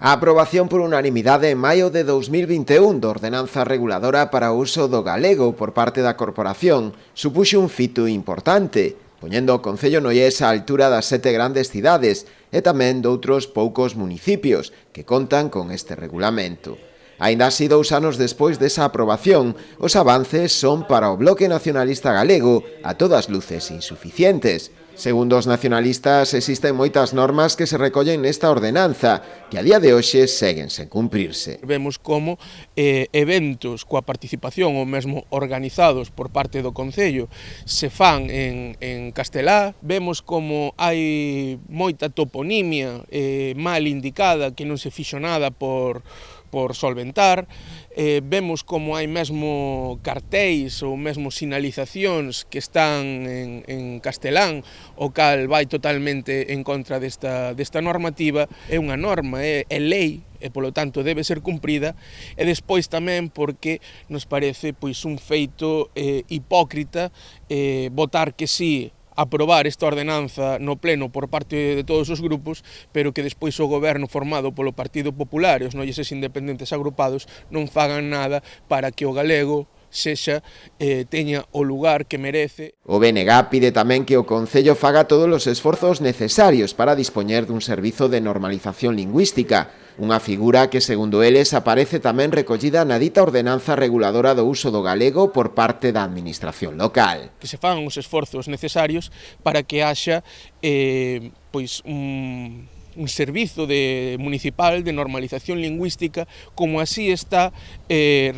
A aprobación por unanimidade en maio de 2021 da ordenanza reguladora para o uso do galego por parte da corporación supuxo un fito importante, poñendo o Concello Noiés á altura das 7 grandes cidades e tamén doutros poucos municipios que contan con este regulamento. Aínda así, 2 anos despois desa aprobación, os avances son para o Bloque Nacionalista Galego a todas luces insuficientes. Segundo os nacionalistas, existen moitas normas que se recollen nesta ordenanza que a día de hoxe seguen sen cumprirse. Vemos como eventos coa participación ou mesmo organizados por parte do Concello se fan en castelá, vemos como hai moita toponimia mal indicada que non se fixo nada por solventar, vemos como hai mesmo cartéis ou mesmo sinalizacións que están en castelán, o cal vai totalmente en contra desta normativa. É unha norma, é lei, e polo tanto debe ser cumprida, e despois tamén porque nos parece pois un feito hipócrita votar que sí, aprobar esta ordenanza no pleno por parte de todos os grupos, pero que despois o goberno formado polo Partido Popular e os noieses independentes agrupados non fagan nada para que o galego teña o lugar que merece. O BNG pide tamén que o Concello faga todos os esforzos necesarios para dispoñer dun servizo de normalización lingüística, unha figura que, segundo eles, aparece tamén recollida na dita ordenanza reguladora do uso do galego por parte da administración local. Que se fan os esforzos necesarios para que haxa un servizo municipal de normalización lingüística, como así está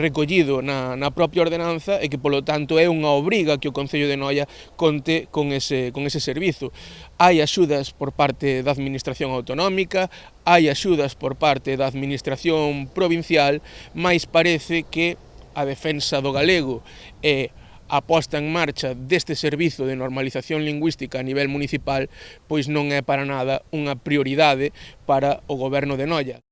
recollido na propia ordenanza, e que, polo tanto, é unha obriga que o Concello de Noia conte con ese servizo. Hai axudas por parte da Administración Autonómica, hai axudas por parte da Administración Provincial, mais parece que a defensa do galego e a posta en marcha deste servizo de normalización lingüística a nivel municipal pois non é para nada unha prioridade para o goberno de Noia.